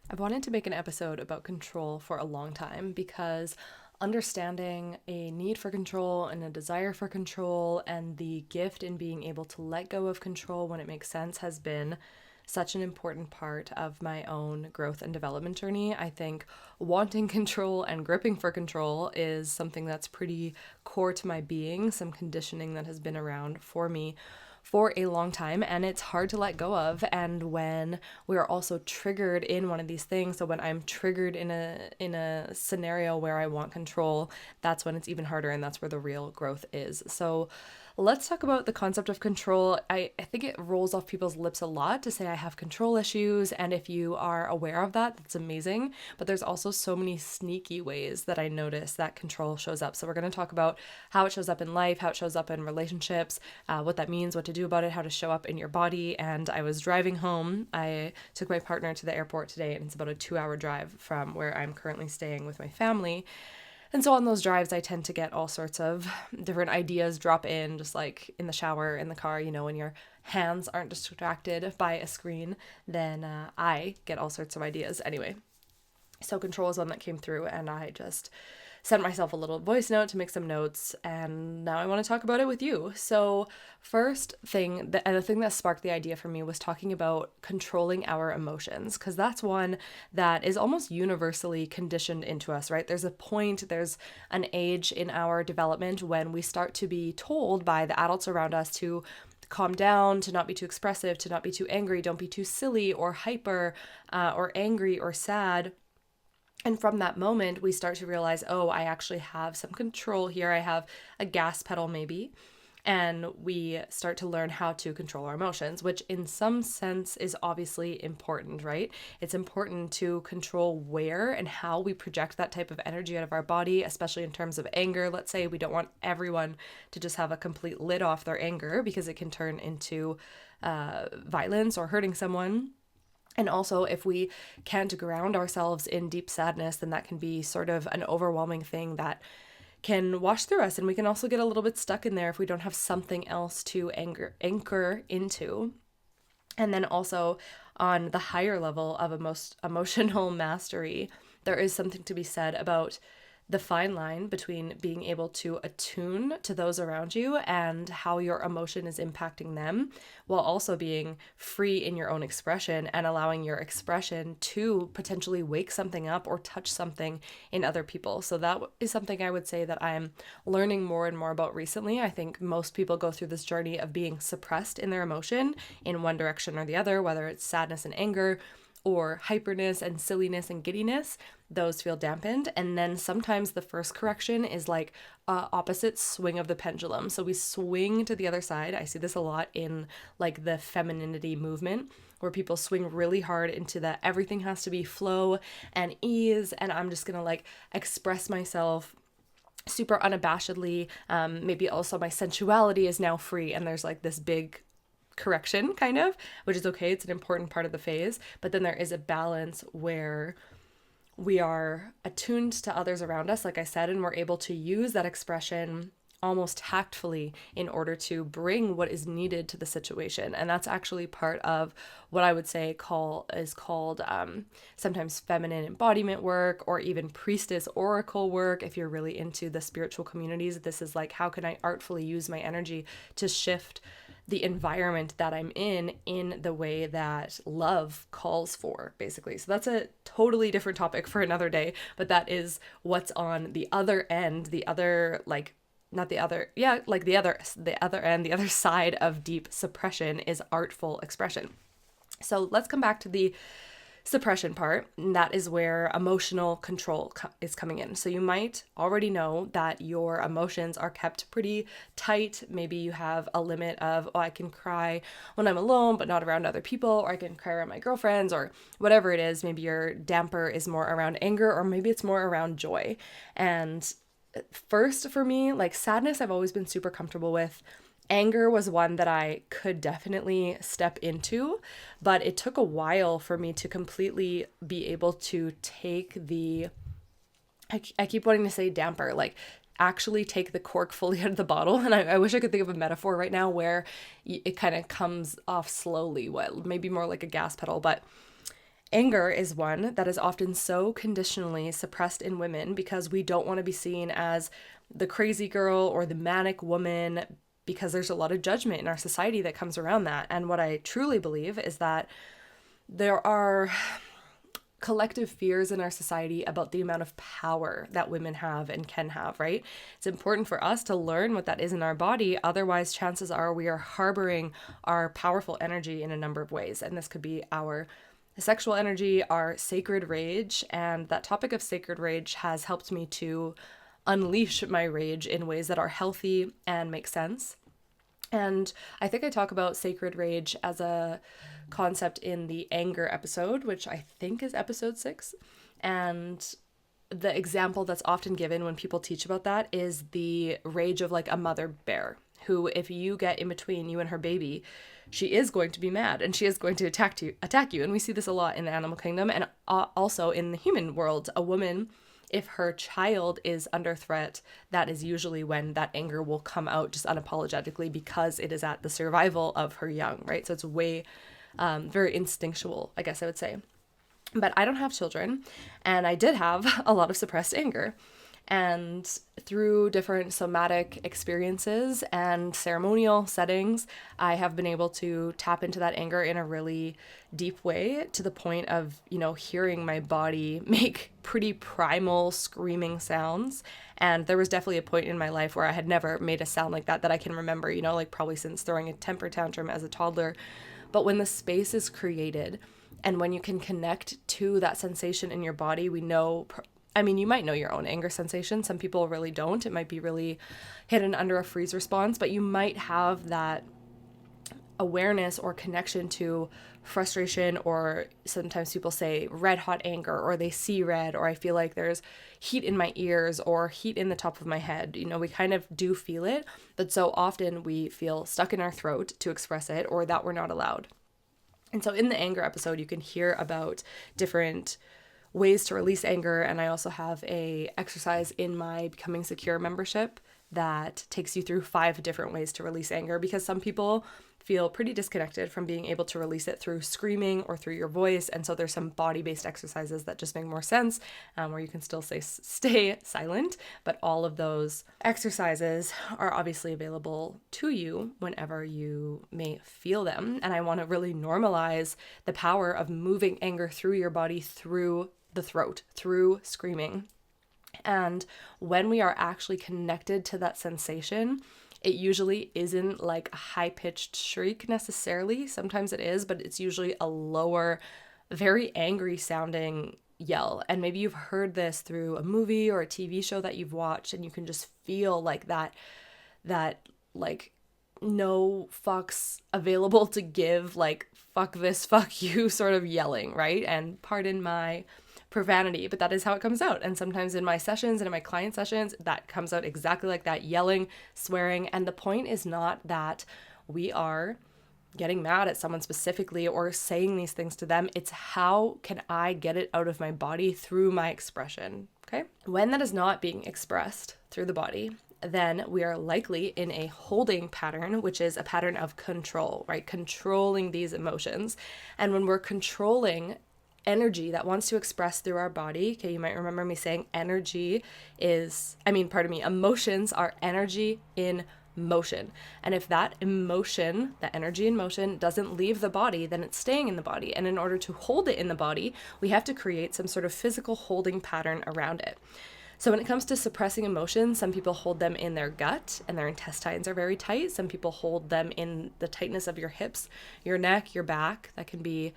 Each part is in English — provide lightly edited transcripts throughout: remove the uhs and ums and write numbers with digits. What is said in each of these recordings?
I've wanted to make an episode about control for a long time because understanding a need for control and a desire for control and the gift in being able to let go of control when it makes sense has been such an important part of my own growth and development journey. I think wanting control and gripping for control is something that's pretty core to my being, some conditioning that has been around for me for a long time, and it's hard to let go of. And when we are also triggered in one of these things, so when I'm triggered in a scenario where I want control, that's when it's even harder, and that's where the real growth is. So let's talk about the concept of control. I think it rolls off people's lips a lot to say I have control issues, and if you are aware of that, that's amazing. But there's also so many sneaky ways that I notice that control shows up. So we're going to talk about how it shows up in life, how it shows up in relationships, what that means, what to do about it, how to show up in your body. And I was driving home. I took my partner to the airport today, and it's about a 2 hour drive from where I'm currently staying with my family. And so on those drives, I tend to get all sorts of different ideas drop in, just like in the shower, in the car, when your hands aren't distracted by a screen, then I get all sorts of ideas. Anyway, so control is one that came through, and I just sent myself a little voice note to make some notes, and now I want to talk about it with you. So first thing, the thing that sparked the idea for me was talking about controlling our emotions, because that's one that is almost universally conditioned into us, right? There's a point, there's an age in our development when we start to be told by the adults around us to calm down, to not be too expressive, to not be too angry, don't be too silly or hyper or angry or sad. And from that moment, we start to realize, oh, I actually have some control here. I have a gas pedal, maybe. And we start to learn how to control our emotions, which in some sense is obviously important, right? It's important to control where and how we project that type of energy out of our body, especially in terms of anger. Let's say we don't want everyone to just have a complete lid off their anger because it can turn into violence or hurting someone. And also, if we can't ground ourselves in deep sadness, then that can be sort of an overwhelming thing that can wash through us. And we can also get a little bit stuck in there if we don't have something else to anchor into. And then also, on the higher level of emotional mastery, there is something to be said about the fine line between being able to attune to those around you and how your emotion is impacting them, while also being free in your own expression and allowing your expression to potentially wake something up or touch something in other people. So that is something I would say that I'm learning more and more about recently. I think most people go through this journey of being suppressed in their emotion in one direction or the other, whether it's sadness and anger or hyperness and silliness and giddiness. Those feel dampened. And then sometimes the first correction is like opposite swing of the pendulum. So we swing to the other side. I see this a lot in like the femininity movement, where people swing really hard into that everything has to be flow and ease, and I'm just gonna like express myself super unabashedly. Maybe also my sensuality is now free, and there's like this big correction kind of, which is okay. It's an important part of the phase. But then there is a balance where we are attuned to others around us, like I said, and we're able to use that expression almost tactfully in order to bring what is needed to the situation. And that's actually part of what I would say is called sometimes feminine embodiment work, or even priestess oracle work. If you're really into the spiritual communities, this is like, how can I artfully use my energy to shift the environment that I'm in the way that love calls for, basically. So that's a totally different topic for another day, but that is what's on the other end, the other, like, not the other, yeah, like the other end, the other side of deep suppression is artful expression. So let's come back to the suppression part, and that is where emotional control is coming in. So you might already know that your emotions are kept pretty tight. Maybe you have a limit of, oh, I can cry when I'm alone, but not around other people, or I can cry around my girlfriends, or whatever it is. Maybe your damper is more around anger, or maybe it's more around joy. And first, for me, like sadness, I've always been super comfortable with. Anger was one that I could definitely step into, but it took a while for me to completely be able to take I keep wanting to say damper, like actually take the cork fully out of the bottle. And I wish I could think of a metaphor right now where it kind of comes off slowly, maybe more like a gas pedal, but Anger is one that is often so conditionally suppressed in women because we don't want to be seen as the crazy girl or the manic woman, because there's a lot of judgment in our society that comes around that. And what I truly believe is that there are collective fears in our society about the amount of power that women have and can have, right? It's important for us to learn what that is in our body. Otherwise, chances are we are harboring our powerful energy in a number of ways. And this could be our sexual energy, our sacred rage. And that topic of sacred rage has helped me to unleash my rage in ways that are healthy and make sense. And I think I talk about sacred rage as a concept in the anger episode, which I think is episode 6. And the example that's often given when people teach about that is the rage of like a mother bear, who, if you get in between you and her baby, she is going to be mad and she is going to attack you. And we see this a lot in the animal kingdom and also in the human world. A woman, if her child is under threat, that is usually when that anger will come out just unapologetically, because it is at the survival of her young, right? So it's way very instinctual, I guess I would say. But I don't have children, and I did have a lot of suppressed anger. And through different somatic experiences and ceremonial settings, I have been able to tap into that anger in a really deep way, to the point of, hearing my body make pretty primal screaming sounds. And there was definitely a point in my life where I had never made a sound like that I can remember, like probably since throwing a temper tantrum as a toddler. But when the space is created and when you can connect to that sensation in your body, we know, you might know your own anger sensation. Some people really don't. It might be really hidden under a freeze response, but you might have that awareness or connection to frustration, or sometimes people say red hot anger, or they see red, or I feel like there's heat in my ears or heat in the top of my head. We kind of do feel it, but so often we feel stuck in our throat to express it, or that we're not allowed. And so in the anger episode, you can hear about different ways to release anger. And I also have a exercise in my Becoming Secure membership that takes you through 5 different ways to release anger, because some people feel pretty disconnected from being able to release it through screaming or through your voice. And so there's some body-based exercises that just make more sense, where you can still stay silent. But all of those exercises are obviously available to you whenever you may feel them. And I want to really normalize the power of moving anger through your body, through the throat, through screaming. And when we are actually connected to that sensation, it usually isn't like a high-pitched shriek necessarily. Sometimes it is, but it's usually a lower, very angry sounding yell. And maybe you've heard this through a movie or a TV show that you've watched, and you can just feel like that like no fucks available to give, like fuck this, fuck you sort of yelling, right? And pardon my profanity, but that is how it comes out. And sometimes in my sessions and in my client sessions, that comes out exactly like that, yelling, swearing. And the point is not that we are getting mad at someone specifically or saying these things to them. It's how can I get it out of my body through my expression, okay? When that is not being expressed through the body, then we are likely in a holding pattern, which is a pattern of control, right? Controlling these emotions. And when we're controlling energy that wants to express through our body, okay, you might remember me saying emotions are energy in motion. And if that emotion, that energy in motion, doesn't leave the body, then it's staying in the body. And in order to hold it in the body, we have to create some sort of physical holding pattern around it. So when it comes to suppressing emotions, some people hold them in their gut and their intestines are very tight. Some people hold them in the tightness of your hips, your neck, your back. That can be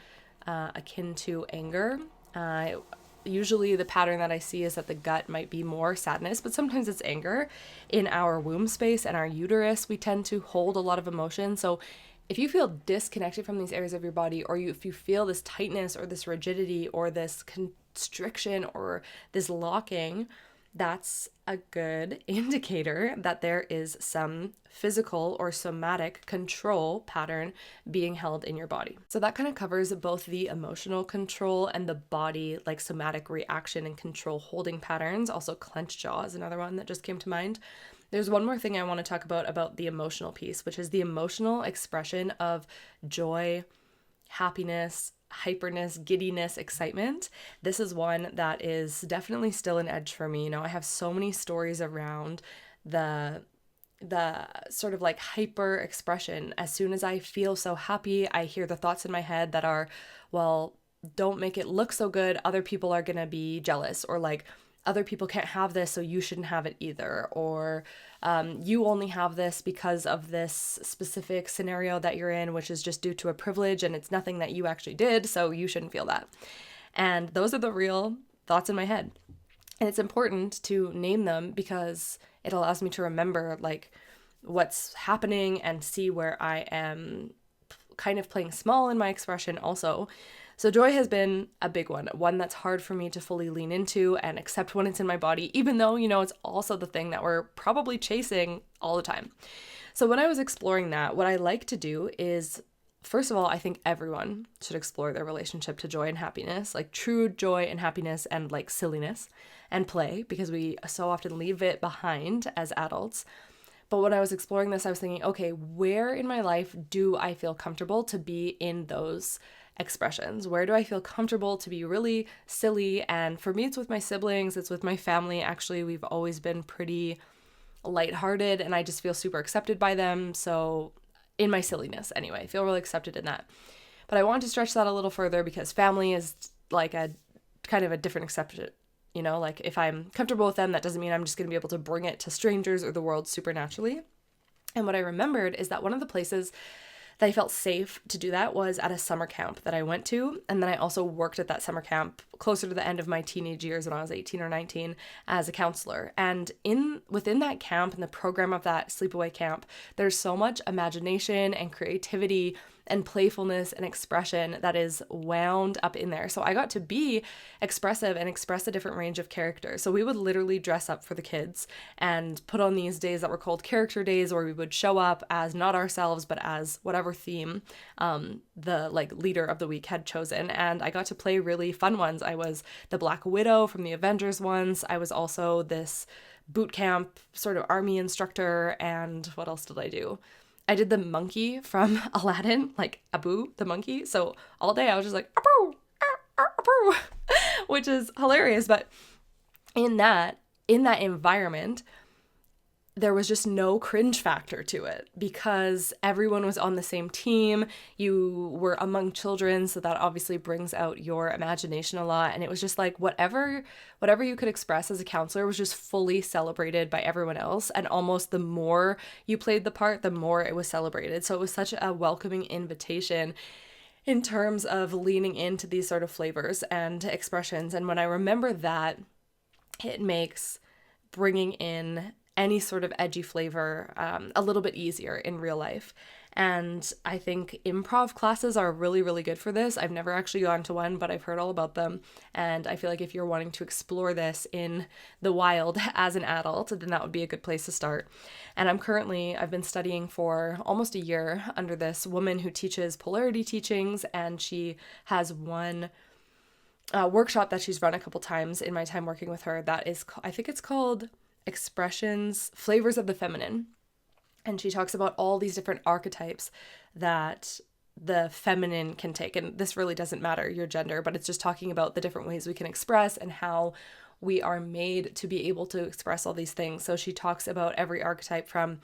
akin to anger. Usually the pattern that I see is that the gut might be more sadness, but sometimes it's anger. In our womb space and our uterus, we tend to hold a lot of emotion. So if you feel disconnected from these areas of your body, or if you feel this tightness or this rigidity or this constriction or this locking, that's a good indicator that there is some physical or somatic control pattern being held in your body. So that kind of covers both the emotional control and the body, like somatic reaction and control holding patterns. Also, clenched jaw is another one that just came to mind. There's one more thing I want to talk about the emotional piece, which is the emotional expression of joy, happiness, hyperness, giddiness, excitement. This is one that is definitely still an edge for me. I have so many stories around the sort of like hyper expression. As soon as I feel so happy, I hear the thoughts in my head that are, well, don't make it look so good. Other people are going to be jealous, or like, other people can't have this, so you shouldn't have it either. Or you only have this because of this specific scenario that you're in, which is just due to a privilege and it's nothing that you actually did, so you shouldn't feel that. And those are the real thoughts in my head. And it's important to name them because it allows me to remember like what's happening and see where I am kind of playing small in my expression also. So joy has been a big one that's hard for me to fully lean into and accept when it's in my body, even though, it's also the thing that we're probably chasing all the time. So when I was exploring that, what I like to do is, first of all, I think everyone should explore their relationship to joy and happiness, like true joy and happiness and like silliness and play, because we so often leave it behind as adults. But when I was exploring this, I was thinking, okay, where in my life do I feel comfortable to be in those expressions? Where do I feel comfortable to be really silly? And for me, it's with my siblings, it's with my family. Actually, we've always been pretty lighthearted and I just feel super accepted by them. So in my silliness anyway, I feel really accepted in that. But I want to stretch that a little further because family is like a kind of a different exception. Like if I'm comfortable with them, that doesn't mean I'm just going to be able to bring it to strangers or the world supernaturally. And what I remembered is that one of the places that I felt safe to do that was at a summer camp that I went to. And then I also worked at that summer camp closer to the end of my teenage years when I was 18 or 19 as a counselor. And within that camp and the program of that sleepaway camp, there's so much imagination and creativity and playfulness and expression that is wound up in there. So I got to be expressive and express a different range of characters. So we would literally dress up for the kids and put on these days that were called character days, where we would show up as not ourselves, but as whatever theme the like leader of the week had chosen. And I got to play really fun ones. I was the Black Widow from the Avengers ones. I was also this boot camp sort of army instructor. And what else did I do? I did the monkey from Aladdin, like Abu, the monkey. So all day I was just like, Abu, Abu, which is hilarious. But in that environment, there was just no cringe factor to it because everyone was on the same team. You were among children, so that obviously brings out your imagination a lot. And it was just like whatever you could express as a counselor was just fully celebrated by everyone else. And almost the more you played the part, the more it was celebrated. So it was such a welcoming invitation in terms of leaning into these sort of flavors and expressions. And when I remember that, it makes bringing in any sort of edgy flavor a little bit easier in real life. And I think improv classes are really, really good for this. I've never actually gone to one, but I've heard all about them. And I feel like if you're wanting to explore this in the wild as an adult, then that would be a good place to start. And I've been studying for almost a year under this woman who teaches polarity teachings, and she has one workshop that she's run a couple times in my time working with her that is, I think it's called Expressions, Flavors of the Feminine. And she talks about all these different archetypes that the feminine can take. And this really doesn't matter your gender, but it's just talking about the different ways we can express and how we are made to be able to express all these things. So she talks about every archetype from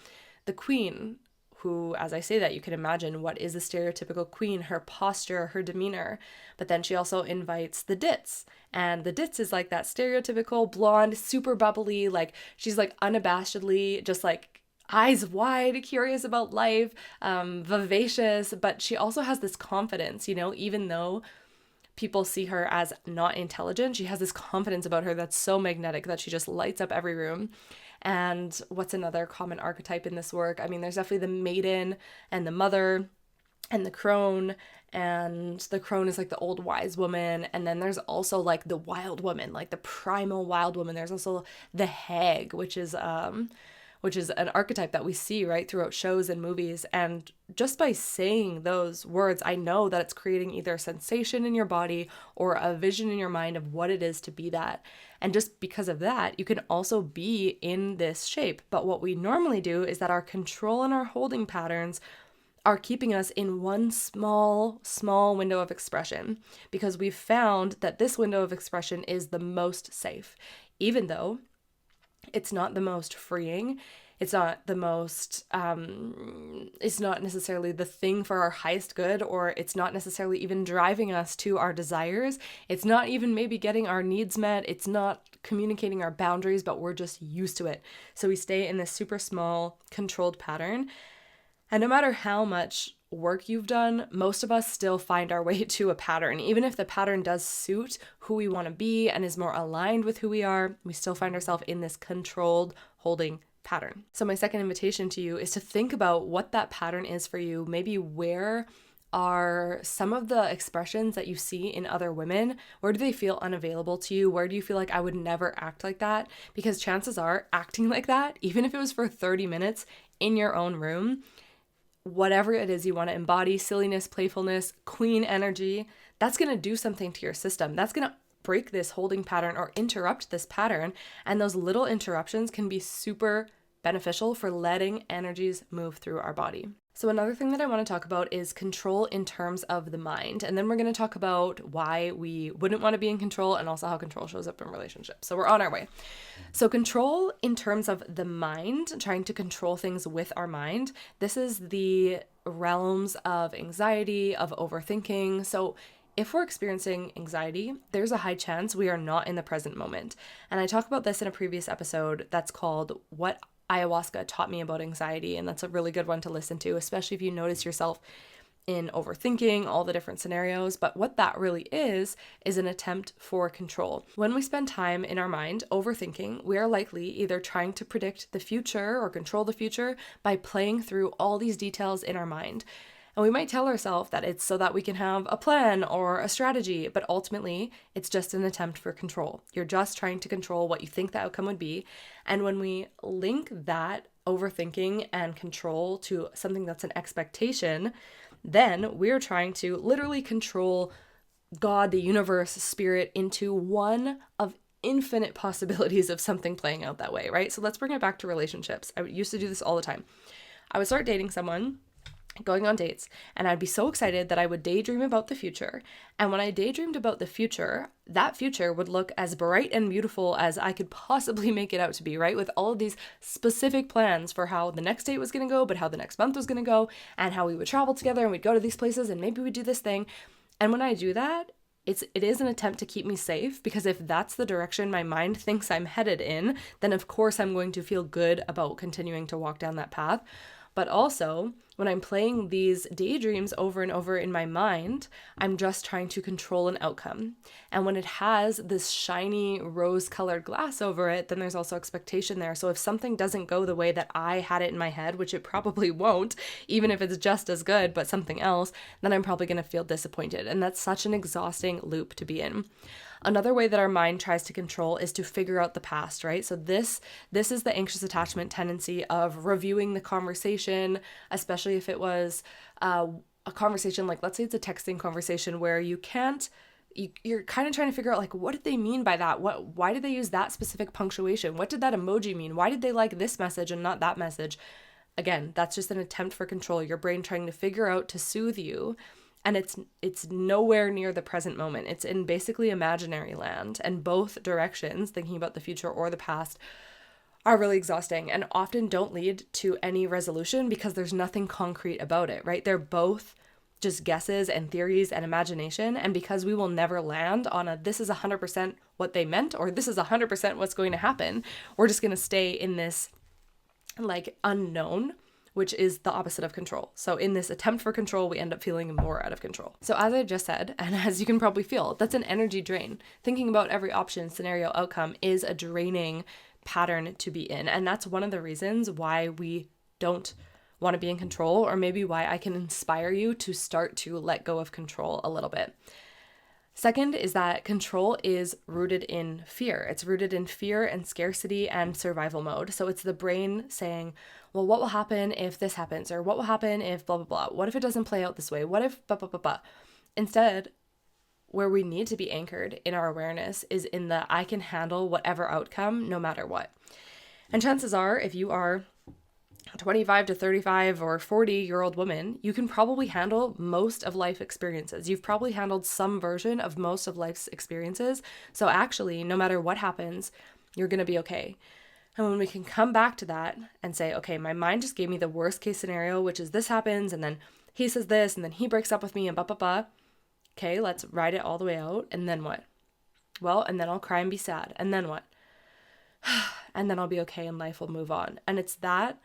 the queen, who, as I say that, you can imagine what is a stereotypical queen, her posture, her demeanor. But then she also invites the ditz. And the ditz is like that stereotypical blonde, super bubbly, like she's like unabashedly just like eyes wide, curious about life, vivacious, but she also has this confidence, even though people see her as not intelligent, she has this confidence about her that's so magnetic that she just lights up every room. And what's another common archetype in this work? I mean, there's definitely the maiden and the mother and the crone. And the crone is like the old wise woman. And then there's also like the wild woman, like the primal wild woman. There's also the hag, which is an archetype that we see right throughout shows and movies. And just by saying those words, I know that it's creating either a sensation in your body or a vision in your mind of what it is to be that. And just because of that, you can also be in this shape. But what we normally do is that our control and our holding patterns are keeping us in one small window of expression, because we've found that this window of expression is the most safe, even though it's not the most freeing. It's not the most, it's not necessarily the thing for our highest good, or it's not necessarily even driving us to our desires. It's not even maybe getting our needs met. It's not communicating our boundaries, but we're just used to it. So we stay in this super small, controlled pattern. And no matter how much work you've done, most of us still find our way to a pattern. Even if the pattern does suit who we want to be and is more aligned with who we are, we still find ourselves in this controlled holding pattern. So my second invitation to you is to think about what that pattern is for you. Maybe where are some of the expressions that you see in other women? Where do they feel unavailable to you? Where do you feel like I would never act like that? Because chances are acting like that, even if it was for 30 minutes in your own room, whatever it is you want to embody, silliness, playfulness, queen energy, that's going to do something to your system. That's going to break this holding pattern or interrupt this pattern. And those little interruptions can be super beneficial for letting energies move through our body. So another thing that I want to talk about is control in terms of the mind. And then we're going to talk about why we wouldn't want to be in control and also how control shows up in relationships. So we're on our way. So control in terms of the mind, trying to control things with our mind. This is the realms of anxiety, of overthinking. So if we're experiencing anxiety, there's a high chance we are not in the present moment. And I talk about this in a previous episode that's called What Ayahuasca Taught Me About Anxiety. And that's a really good one to listen to, especially if you notice yourself in overthinking all the different scenarios. But what that really is an attempt for control. When we spend time in our mind overthinking, we are likely either trying to predict the future or control the future by playing through all these details in our mind. And we might tell ourselves that it's so that we can have a plan or a strategy, but ultimately it's just an attempt for control. You're just trying to control what you think the outcome would be. And when we link that overthinking and control to something that's an expectation, then we're trying to literally control God, the universe, spirit into one of infinite possibilities of something playing out that way, right? So let's bring it back to relationships. I used to do this all the time. I would start dating someone, going on dates, and I'd be so excited that I would daydream about the future. And when I daydreamed about the future, that future would look as bright and beautiful as I could possibly make it out to be, right? With all of these specific plans for how the next date was going to go, but how the next month was going to go, and how we would travel together and we'd go to these places and maybe we'd do this thing. And when I do that, it is an attempt to keep me safe, because if that's the direction my mind thinks I'm headed in, then of course I'm going to feel good about continuing to walk down that path. But also, when I'm playing these daydreams over and over in my mind, I'm just trying to control an outcome. And when it has this shiny rose-colored glass over it, then there's also expectation there. So if something doesn't go the way that I had it in my head, which it probably won't, even if it's just as good, but something else, then I'm probably going to feel disappointed. And that's such an exhausting loop to be in. Another way that our mind tries to control is to figure out the past, right? So this is the anxious attachment tendency of reviewing the conversation, especially if it was a conversation, like let's say it's a texting conversation where you're kind of trying to figure out, like, what did they mean by that? Why did they use that specific punctuation? What did that emoji mean? Why did they like this message and not that message? Again, that's just an attempt for control. Your brain trying to figure out to soothe you. And it's nowhere near the present moment. It's in basically imaginary land. And both directions, thinking about the future or the past, are really exhausting and often don't lead to any resolution because there's nothing concrete about it, right? They're both just guesses and theories and imagination. And because we will never land on this is 100% what they meant, or this is 100% what's going to happen, we're just going to stay in this like unknown, which is the opposite of control. So in this attempt for control, we end up feeling more out of control. So as I just said, and as you can probably feel, that's an energy drain. Thinking about every option, scenario, outcome is a draining pattern to be in. And that's one of the reasons why we don't want to be in control, or maybe why I can inspire you to start to let go of control a little bit. Second is that control is rooted in fear. It's rooted in fear and scarcity and survival mode. So it's the brain saying, well, what will happen if this happens? Or what will happen if blah, blah, blah? What if it doesn't play out this way? What if blah, blah, blah, blah? Instead, where we need to be anchored in our awareness is in the I can handle whatever outcome no matter what. And chances are, if you are 25 to 35 or 40-year-old woman, you can probably handle most of life experiences. You've probably handled some version of most of life's experiences. So actually, no matter what happens, you're going to be okay. And when we can come back to that and say, okay, my mind just gave me the worst case scenario, which is this happens, and then he says this, and then he breaks up with me, and blah, blah, blah. Okay, let's ride it all the way out. And then what? Well, and then I'll cry and be sad. And then what? And then I'll be okay and life will move on. And it's that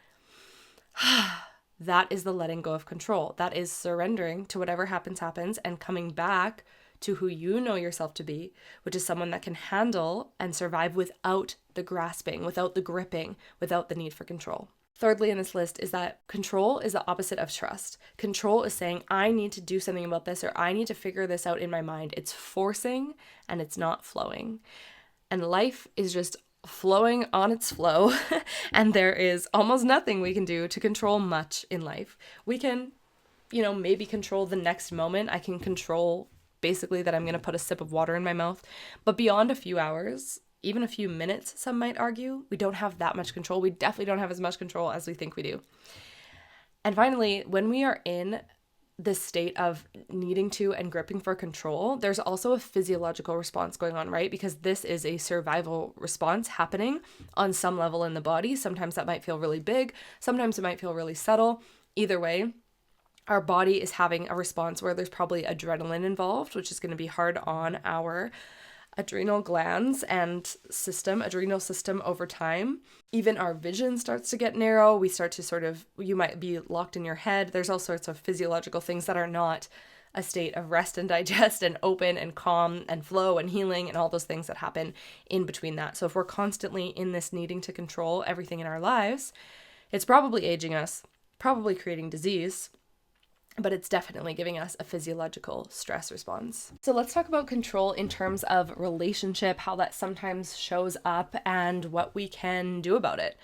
is the letting go of control. That is surrendering to whatever happens and coming back to who you know yourself to be, which is someone that can handle and survive without the grasping, without the gripping, without the need for control. Thirdly in this list is that control is the opposite of trust. Control is saying, I need to do something about this, or I need to figure this out in my mind. It's forcing and it's not flowing. And life is just flowing on its flow, and there is almost nothing we can do to control much in life. We can, maybe control the next moment. I can control basically that I'm going to put a sip of water in my mouth, but beyond a few hours, even a few minutes, some might argue, we don't have that much control. We definitely don't have as much control as we think we do. And finally, when we are in this state of needing to and gripping for control, there's also a physiological response going on, right? Because this is a survival response happening on some level in the body. Sometimes that might feel really big. Sometimes it might feel really subtle. Either way, our body is having a response where there's probably adrenaline involved, which is going to be hard on our adrenal glands and adrenal system over time. Even our vision starts to get narrow. We start to you might be locked in your head. There's all sorts of physiological things that are not a state of rest and digest and open and calm and flow and healing and all those things that happen in between that. So if we're constantly in this needing to control everything in our lives, it's probably aging us, probably creating disease, but it's definitely giving us a physiological stress response. So let's talk about control in terms of relationship, how that sometimes shows up, and what we can do about it.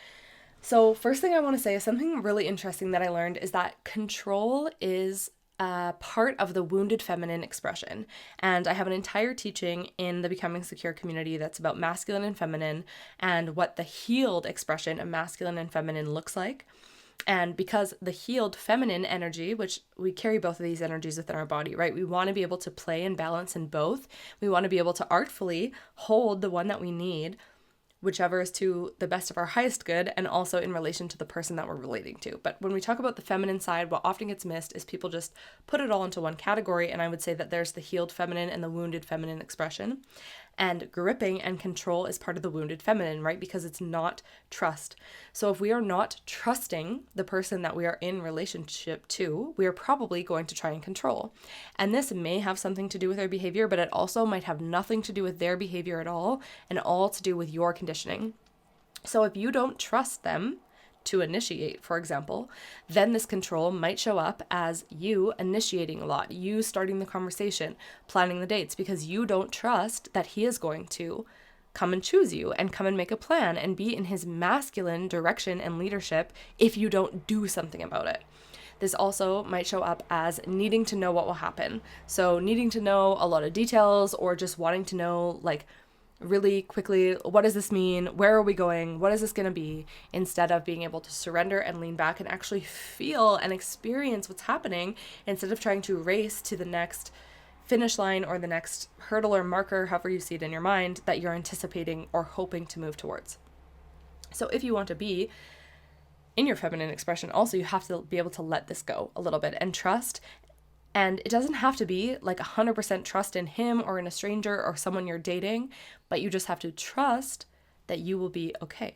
So first thing I want to say is something really interesting that I learned is that control is a part of the wounded feminine expression. And I have an entire teaching in the Becoming Secure community that's about masculine and feminine and what the healed expression of masculine and feminine looks like. And because the healed feminine energy, which we carry both of these energies within our body, right? We want to be able to play and balance in both. We want to be able to artfully hold the one that we need, whichever is to the best of our highest good, and also in relation to the person that we're relating to. But when we talk about the feminine side, what often gets missed is people just put it all into one category. And I would say that there's the healed feminine and the wounded feminine expression. And gripping and control is part of the wounded feminine, right? Because it's not trust. So if we are not trusting the person that we are in relationship to, we are probably going to try and control. And this may have something to do with their behavior, but it also might have nothing to do with their behavior at all, and all to do with your conditioning. So if you don't trust them to initiate, for example, then this control might show up as you initiating a lot, you starting the conversation, planning the dates, because you don't trust that he is going to come and choose you and come and make a plan and be in his masculine direction and leadership if you don't do something about it. This also might show up as needing to know what will happen. So needing to know a lot of details, or just wanting to know, like, really quickly, what does this mean? Where are we going? What is this going to be? Instead of being able to surrender and lean back and actually feel and experience what's happening, instead of trying to race to the next finish line or the next hurdle or marker, however you see it in your mind, that you're anticipating or hoping to move towards. So if you want to be in your feminine expression, also you have to be able to let this go a little bit and trust. And it doesn't have to be like 100% trust in him or in a stranger or someone you're dating, but you just have to trust that you will be okay.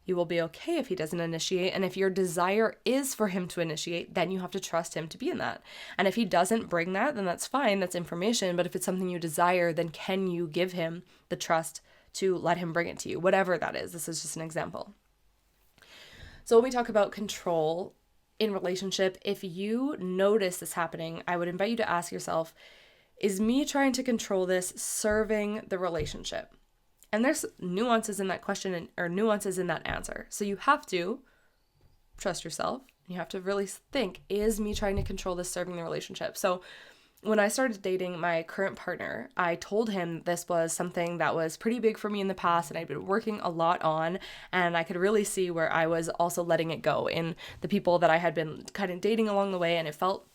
You will be okay if he doesn't initiate. And if your desire is for him to initiate, then you have to trust him to be in that. And if he doesn't bring that, then that's fine. That's information. But if it's something you desire, then can you give him the trust to let him bring it to you? Whatever that is. This is just an example. So when we talk about control in relationship, if you notice this happening, I would invite you to ask yourself, is me trying to control this serving the relationship? And there's nuances in that question or nuances in that answer. So you have to trust yourself. You have to really think, is me trying to control this serving the relationship? So when I started dating my current partner, I told him this was something that was pretty big for me in the past and I'd been working a lot on, and I could really see where I was also letting it go in the people that I had been kind of dating along the way, and it felt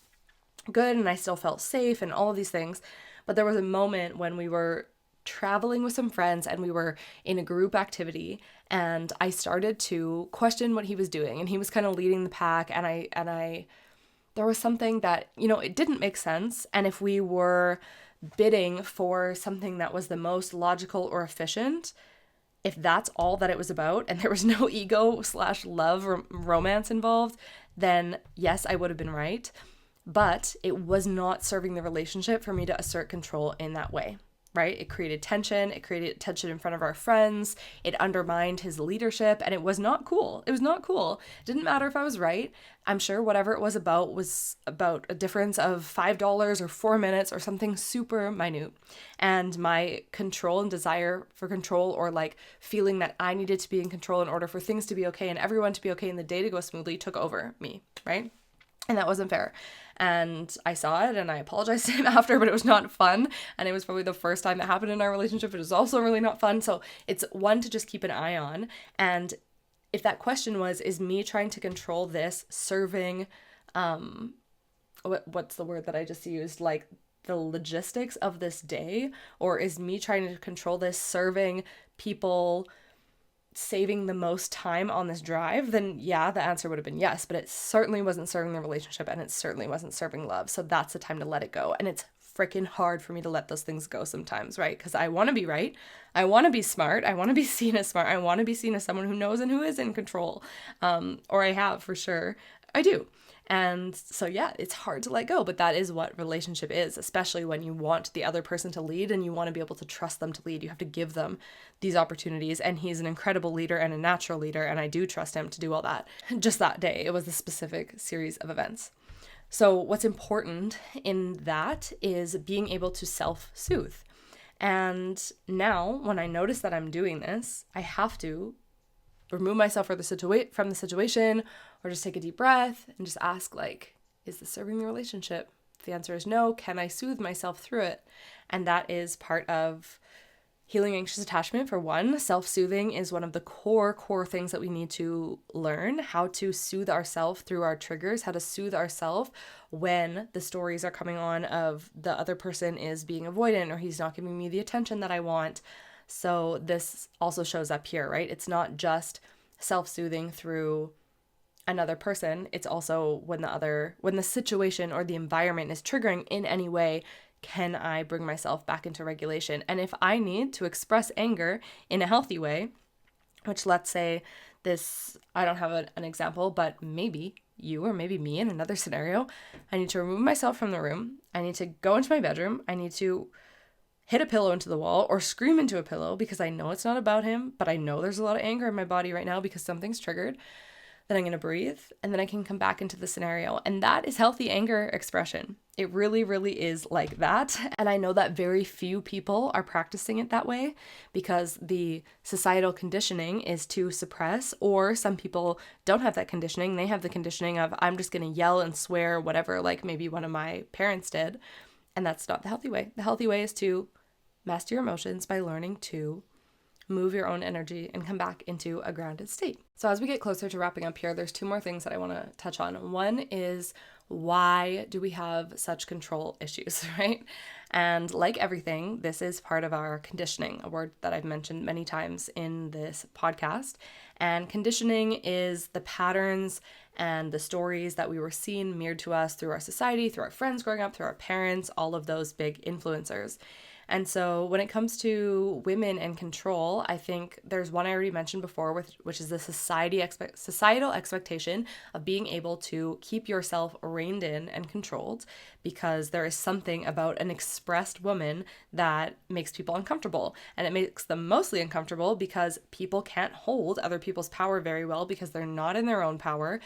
good and I still felt safe and all of these things. But there was a moment when we were traveling with some friends and we were in a group activity, and I started to question what he was doing, and he was kind of leading the pack, and I there was something that, it didn't make sense. And if we were bidding for something that was the most logical or efficient, if that's all that it was about and there was no ego/love or romance involved, then yes, I would have been right. But it was not serving the relationship for me to assert control in that way. Right? It created tension. It created tension in front of our friends. It undermined his leadership, and it was not cool. It was not cool. It didn't matter if I was right. I'm sure whatever it was about a difference of $5 or 4 minutes or something super minute. And my control and desire for control, or like feeling that I needed to be in control in order for things to be okay and everyone to be okay and the day to go smoothly, took over me, right? And that wasn't fair. And I saw it and I apologized to him after, but it was not fun. And it was probably the first time that happened in our relationship. It was also really not fun. So it's one to just keep an eye on. And if that question was, is me trying to control this serving, what's the word that I just used? Like the logistics of this day? Or is me trying to control this serving people saving the most time on this drive, then yeah, the answer would have been yes, but it certainly wasn't serving the relationship and it certainly wasn't serving love. So that's the time to let it go. And it's freaking hard for me to let those things go sometimes, right? Because I want to be right. I want to be smart. I want to be seen as smart. I want to be seen as someone who knows and who is in control. Or I have for sure. I do. And so, yeah, it's hard to let go, but that is what relationship is, especially when you want the other person to lead and you want to be able to trust them to lead. You have to give them these opportunities. And he's an incredible leader and a natural leader. And I do trust him to do all that. Just that day, it was a specific series of events. So what's important in that is being able to self-soothe. And now when I notice that I'm doing this, I have to remove myself from the situation, or just take a deep breath and just ask, like, is this serving the relationship? If the answer is no, can I soothe myself through it? And that is part of healing anxious attachment. For one, self-soothing is one of the core things that we need to learn, how to soothe ourselves through our triggers, how to soothe ourselves when the stories are coming on of the other person is being avoidant or he's not giving me the attention that I want. So this also shows up here, right? It's not just self-soothing through another person. It's also when the situation or the environment is triggering in any way, can I bring myself back into regulation? And if I need to express anger in a healthy way, which let's say this, I don't have an example, but maybe you or maybe me in another scenario, I need to remove myself from the room. I need to go into my bedroom. I need to hit a pillow into the wall or scream into a pillow because I know it's not about him, but I know there's a lot of anger in my body right now because something's triggered. Then I'm going to breathe and then I can come back into the scenario. And that is healthy anger expression. It really, really is like that. And I know that very few people are practicing it that way because the societal conditioning is to suppress, or some people don't have that conditioning. They have the conditioning of, I'm just going to yell and swear, whatever, like maybe one of my parents did. And that's not the healthy way. The healthy way is to master your emotions by learning to move your own energy and come back into a grounded state. So as we get closer to wrapping up here, there's two more things that I want to touch on. One is, why do we have such control issues, right? And like everything, this is part of our conditioning, a word that I've mentioned many times in this podcast. And conditioning is the patterns and the stories that we were seeing mirrored to us through our society, through our friends growing up, through our parents, all of those big influencers. And so when it comes to women and control, I think there's one I already mentioned before, which is the societal expectation of being able to keep yourself reined in and controlled, because there is something about an expressed woman that makes people uncomfortable. And it makes them mostly uncomfortable because people can't hold other people's power very well because they're not in their own power.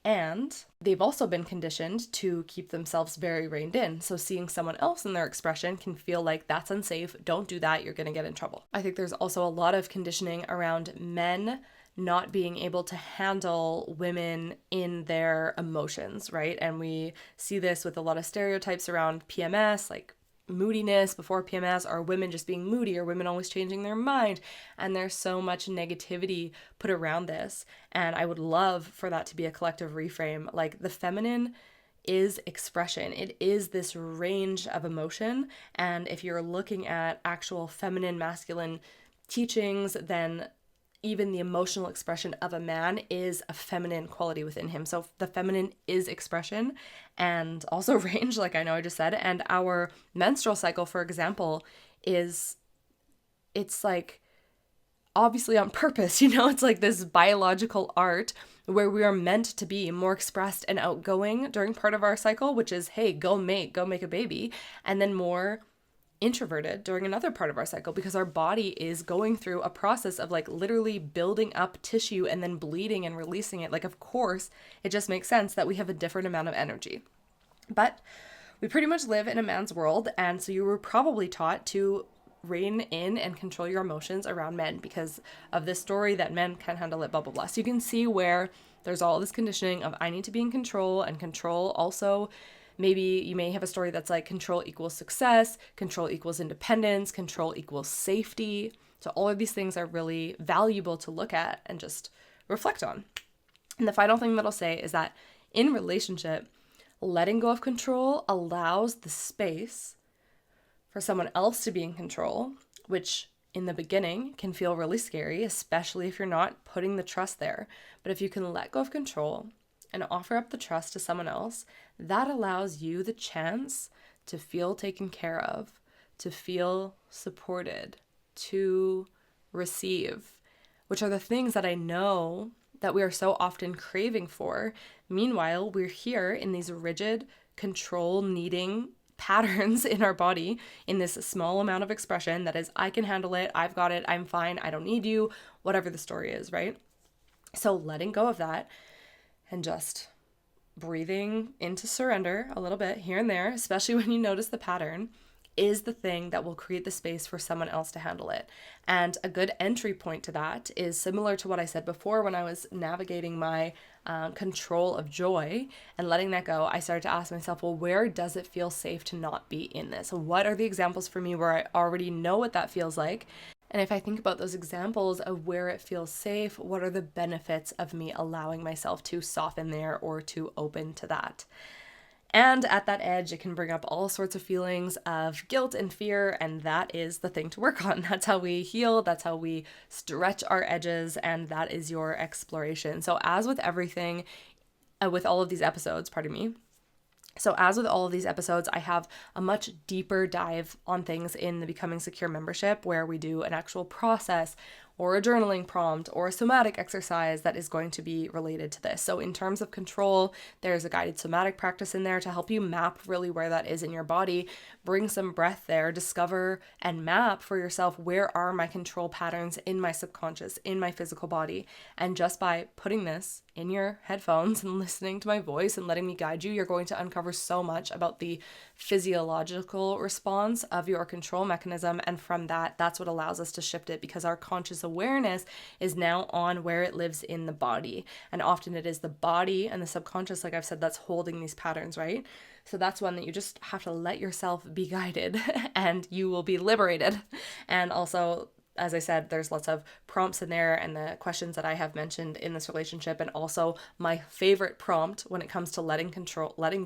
And they've also been conditioned to keep themselves very reined in. So seeing someone else in their expression can feel like that's unsafe. Don't do that. You're going to get in trouble. I think there's also a lot of conditioning around men not being able to handle women in their emotions, right? And we see this with a lot of stereotypes around PMS, like moodiness before PMS, or women just being moody, or women always changing their mind. And there's so much negativity put around this. And I would love for that to be a collective reframe. Like, the feminine is expression. It is this range of emotion. And if you're looking at actual feminine, masculine teachings, then even the emotional expression of a man is a feminine quality within him. So the feminine is expression and also range, like I know I just said. And our menstrual cycle, for example, it's like obviously on purpose, it's like this biological art where we are meant to be more expressed and outgoing during part of our cycle, which is, hey, go make a baby, and then more introverted during another part of our cycle, because our body is going through a process of like literally building up tissue and then bleeding and releasing it. Like, of course, it just makes sense that we have a different amount of energy. But we pretty much live in a man's world, and so you were probably taught to rein in and control your emotions around men because of this story that men can't handle it, blah, blah, blah. So you can see where there's all this conditioning of I need to be in control, and control also, maybe you may have a story that's like control equals success, control equals independence, control equals safety. So all of these things are really valuable to look at and just reflect on. And the final thing that I'll say is that in relationship, letting go of control allows the space for someone else to be in control, which in the beginning can feel really scary, especially if you're not putting the trust there. But if you can let go of control and offer up the trust to someone else, that allows you the chance to feel taken care of, to feel supported, to receive, which are the things that I know that we are so often craving for. Meanwhile, we're here in these rigid, control-needing patterns in our body, in this small amount of expression that is, I can handle it, I've got it, I'm fine, I don't need you, whatever the story is, right? So letting go of that and just breathing into surrender a little bit here and there, especially when you notice the pattern, is the thing that will create the space for someone else to handle it. And a good entry point to that is similar to what I said before when I was navigating my control of joy and letting that go. I started to ask myself, well, where does it feel safe to not be in this? What are the examples for me where I already know what that feels like? And if I think about those examples of where it feels safe, what are the benefits of me allowing myself to soften there or to open to that? And at that edge, it can bring up all sorts of feelings of guilt and fear, and that is the thing to work on. That's how we heal, that's how we stretch our edges, and that is your exploration. So as with everything, with all of these episodes, I have a much deeper dive on things in the Becoming Secure membership, where we do an actual process or a journaling prompt or a somatic exercise that is going to be related to this. So in terms of control, there's a guided somatic practice in there to help you map really where that is in your body, bring some breath there, discover and map for yourself, where are my control patterns in my subconscious, in my physical body. And just by putting this in your headphones and listening to my voice and letting me guide you, you're going to uncover so much about the physiological response of your control mechanism. And from that, that's what allows us to shift it, because our conscious awareness is now on where it lives in the body. And often it is the body and the subconscious, like I've said, that's holding these patterns, right? So that's one that you just have to let yourself be guided and you will be liberated. And also, as I said, there's lots of prompts in there and the questions that I have mentioned in this relationship. And also my favorite prompt when it comes to letting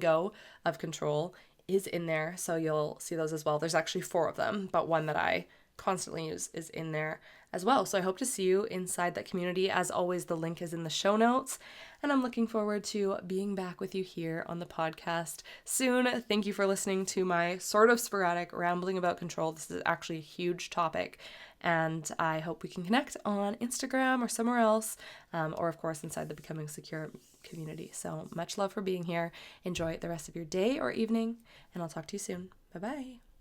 go of control is in there. So you'll see those as well. There's actually 4 of them, but one that I constantly use is in there as well. So I hope to see you inside that community. As always, the link is in the show notes, and I'm looking forward to being back with you here on the podcast soon. Thank you for listening to my sort of sporadic rambling about control. This is actually a huge topic, and I hope we can connect on Instagram or somewhere else, or of course inside the Becoming Secure community. So much love for being here. Enjoy the rest of your day or evening, and I'll talk to you soon. Bye-bye.